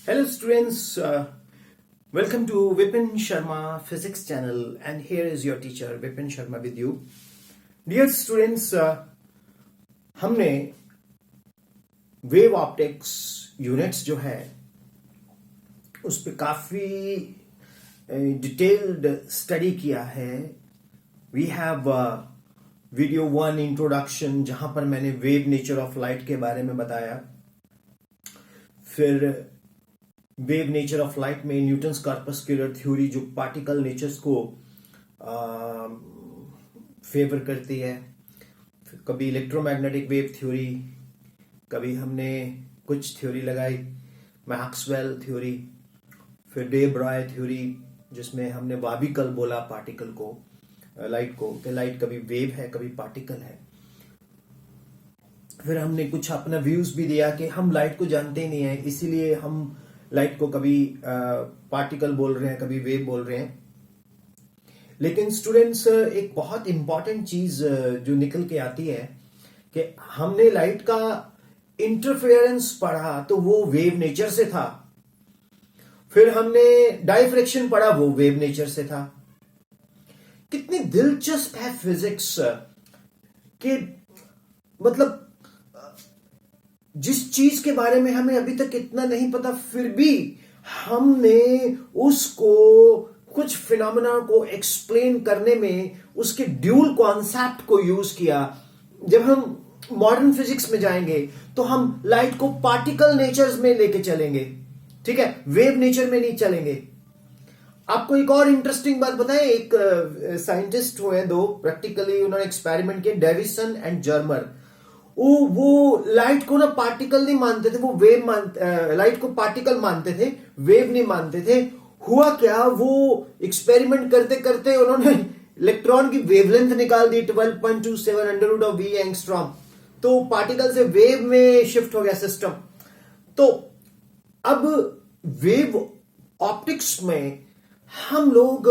Hello students, welcome to Vipin Sharma Physics channel and here is your teacher Vipin Sharma with you. Dear students, हमने wave optics units जो है उस पर काफ़ी detailed study किया है. वी हैव वीडियो 1 इंट्रोडक्शन जहां पर मैंने वेव नेचर ऑफ लाइट के बारे में बताया. फिर वेव नेचर ऑफ लाइट में न्यूटन्स कॉर्पस्कुलर थ्योरी जो पार्टिकल नेचर्स को फेवर करती है. कभी इलेक्ट्रोमैग्नेटिक वेव थ्योरी, कभी हमने कुछ थ्योरी लगाई मैक्सवेल थ्योरी, फिर डे ब्रॉय थ्योरी जिसमें हमने वाबिकल बोला पार्टिकल को, लाइट को, कि लाइट कभी वेव है कभी पार्टिकल है. फिर हमने कुछ अपना व्यूज भी दिया कि हम लाइट को जानते ही नहीं है, इसीलिए हम लाइट को कभी पार्टिकल बोल रहे हैं कभी वेव बोल रहे हैं. लेकिन स्टूडेंट्स, एक बहुत इंपॉर्टेंट चीज जो निकल के आती है कि हमने लाइट का इंटरफेरेंस पढ़ा तो वो वेव नेचर से था. फिर हमने डायफ्रैक्शन पढ़ा, वो वेव नेचर से था. कितनी दिलचस्प है फिजिक्स कि मतलब जिस चीज के बारे में हमें अभी तक इतना नहीं पता फिर भी हमने उसको कुछ फिनोमेना को एक्सप्लेन करने में उसके ड्यूल कॉन्सेप्ट को यूज किया. जब हम मॉडर्न फिजिक्स में जाएंगे तो हम लाइट को पार्टिकल नेचर्स में लेके चलेंगे, ठीक है, वेव नेचर में नहीं चलेंगे. आपको एक और इंटरेस्टिंग बात बताएं. एक साइंटिस्ट हुए दो, प्रैक्टिकली उन्होंने एक्सपेरिमेंट किया, डेविसन एंड जर्मर. वो लाइट को ना पार्टिकल नहीं मानते थे, वो वेव लाइट को पार्टिकल मानते थे, वेव नहीं मानते थे. हुआ क्या, वो एक्सपेरिमेंट करते करते उन्होंने इलेक्ट्रॉन की वेवलेंथ निकाल दी 12.27 under root of V angstrom. तो पार्टिकल से वेव में शिफ्ट हो गया सिस्टम. तो अब वेव ऑप्टिक्स में हम लोग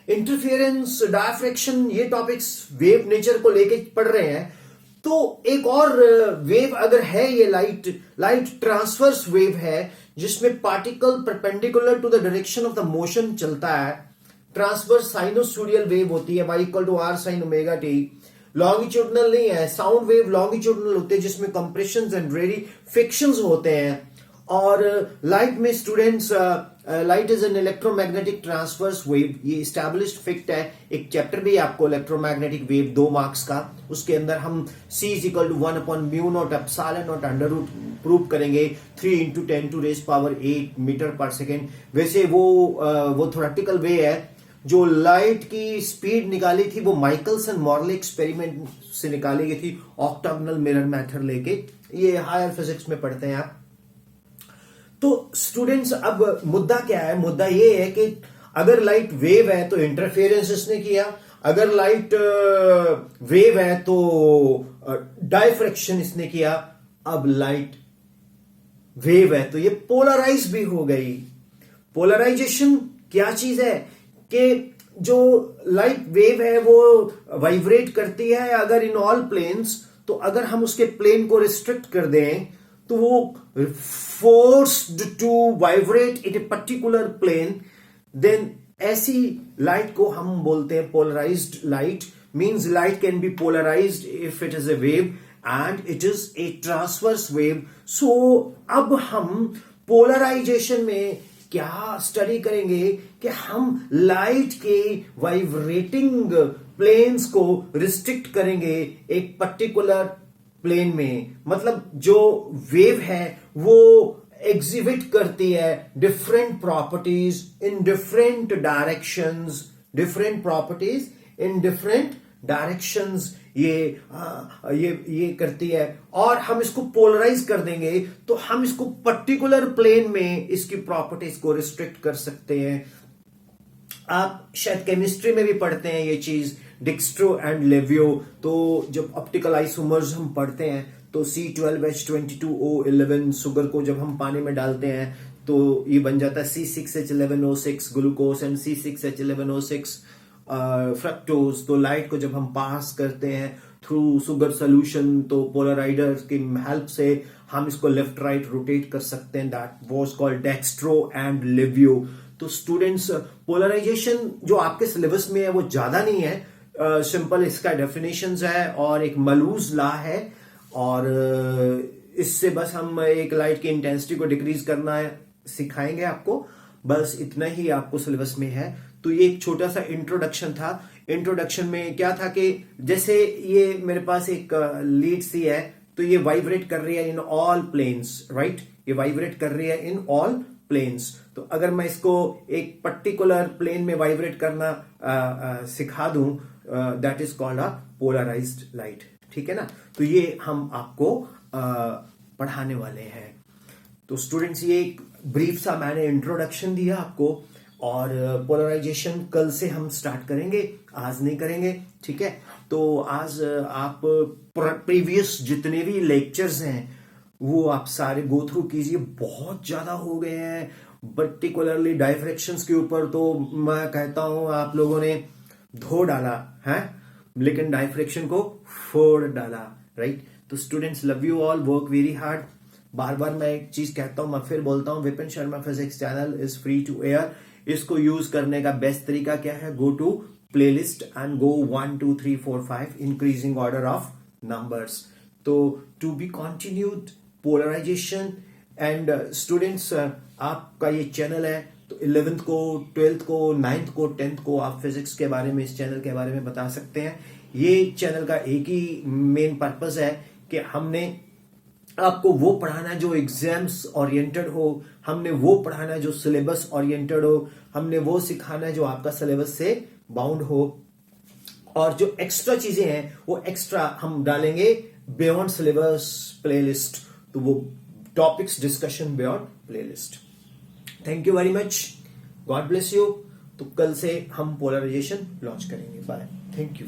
इंटरफेरेंस, डायफ्रैक्शन, ये टॉपिक्स वेव नेचर को लेके पढ़ रहे हैं. तो एक और वेव अगर है, ये लाइट ट्रांसवर्स वेव है जिसमें particle perpendicular to the direction of the motion चलता है. ट्रांसवर्स साइनोसोडियल वेव होती है, y equal to R sine omega T. Longitudinal नहीं है. साउंड वेव लॉन्गिट्यूडनल होते हैं जिसमें कंप्रेशंस एंड रेडिफिकेशंस होते हैं. और लाइट में students, light is an electromagnetic transverse wave, ये इस्टेब्लिश्ड फैक्ट है. एक चैप्टर भी आपको इलेक्ट्रोमैग्नेटिक वेव 2 मार्क्स का, उसके अंदर हम c is equal to 1/μ0 epsilon nought under root prove करेंगे 3 × 10⁸ मीटर पर सेकेंड. वैसे वो थ्योरेटिकल वे है. जो लाइट की स्पीड निकाली थी वो माइकलसन मॉर्ले एक्सपेरिमेंट से निकाली गई थी, ऑक्टागोनल मिरर मेथड लेके. ये हायर फिजिक्स में पढ़ते हैं आप. तो स्टूडेंट्स, अब मुद्दा क्या है? मुद्दा ये है कि अगर लाइट वेव है तो इंटरफेरेंस इसने किया, अगर लाइट वेव है तो डायफ्रैक्शन इसने किया. अब लाइट वेव है तो ये पोलराइज भी हो गई. पोलराइजेशन क्या चीज है कि जो लाइट वेव है वो वाइब्रेट करती है अगर इन ऑल प्लेन्स, तो अगर हम उसके प्लेन को रिस्ट्रिक्ट कर दें तो वो forced to vibrate in a particular plane. Then ऐसी लाइट को हम बोलते हैं polarised light. Means light can be polarised if it is a wave and it is a transverse wave. So अब हम पोलराइजेशन में क्या स्टडी करेंगे कि हम लाइट के वाइब्रेटिंग प्लेन्स को रिस्ट्रिक्ट करेंगे एक पर्टिकुलर प्लेन में. मतलब जो वेव है वो एग्जिबिट करती है different properties in different directions, different properties in different directions ये करती है. और हम इसको पोलराइज कर देंगे तो हम इसको पर्टिकुलर प्लेन में इसकी प्रॉपर्टीज को रिस्ट्रिक्ट कर सकते हैं. आप शायद केमिस्ट्री में भी पढ़ते हैं ये चीज, डिक्स्ट्रो एंड लेवियो. तो जब ऑप्टिकल आइसोमर्स हम पढ़ते हैं तो C12H22O11 शुगर को जब हम पानी में डालते हैं तो ये बन जाता है C6H11O6 glucose and C6H11O6 fructose. तो लाइट को जब हम पास करते हैं थ्रू शुगर सोल्यूशन तो पोलराइडर की हेल्प से हम इसको लेफ्ट राइट रोटेट कर सकते हैं, that was called dextro and Livio. तो स्टूडेंट्स पोलराइजेशन जो आपके सिलेबस में है वो ज्यादा नहीं है, सिंपल इसका डेफिनेशंस है और एक मलूज लॉ है, और इससे बस हम एक लाइट की इंटेंसिटी को डिक्रीज करना है सिखाएंगे आपको, बस इतना ही आपको सिलेबस में है। तो ये एक छोटा सा इंट्रोडक्शन था। इंट्रोडक्शन में क्या था कि जैसे ये मेरे पास एक लीड सी है, तो ये वाइब्रेट कर रही है इन ऑल प्लेन्स, राइट, ये वाइब्रेट कर रही है इन ऑल प्लेन्स। तो अगर मैं इसको एक पर्टिकुलर प्लेन में वाइब्रेट करना सिखा दूं, that is called a polarised light, ठीक है ना। तो ये हम आपको पढ़ाने वाले हैं। तो स्टूडेंट्स ये एक ब्रीफ सा मैंने इंट्रोडक्शन दिया आपको, और पोलराइजेशन कल से हम स्टार्ट करेंगे, आज नहीं करेंगे, ठीक है। तो आज आप प्रीवियस जितने भी लेक्चर्स हैं वो आप सारे गो थ्रू कीजिए, बहुत ज्यादा हो गए हैं, पर्टिकुलरली डायफ्रैक्शंस के ऊपर तो मैं कहता हूं आप लोगों ने धो डाला है, लेकिन डायफ्रैक्शन को फोड़ डाला, राइट। तो students love you all, work very hard. बार बार मैं एक चीज कहता हूं, मैं फिर बोलता हूं, Vipin Sharma physics channel is free to air. इसको यूज करने का बेस्ट तरीका क्या है? Go to playlist and go 1 2 3 4 5 increasing order of numbers. तो to be continued polarisation and students, आपका ये चैनल है, तो 11th को, 12th को, 9th को, 10th को आप फिजिक्स के बारे में, इस चैनल के बारे में बता सकते हैं। ये चैनल का एक ही मेन पर्पस है कि हमने आपको वो पढ़ाना जो एग्जाम्स ओरिएंटेड हो, हमने वो पढ़ाना जो सिलेबस ओरिएंटेड हो, हमने वो सिखाना जो आपका सिलेबस से बाउंड हो, और जो एक्स्ट्रा चीजें हैं वो एक्स्ट्रा हम डालेंगे बियॉन्ड सिलेबस प्लेलिस्ट, तो वो topics discussion beyond playlist. Thank you very much, God bless you. तो कल से हम पोलराइजेशन लॉन्च करेंगे। Bye, thank you.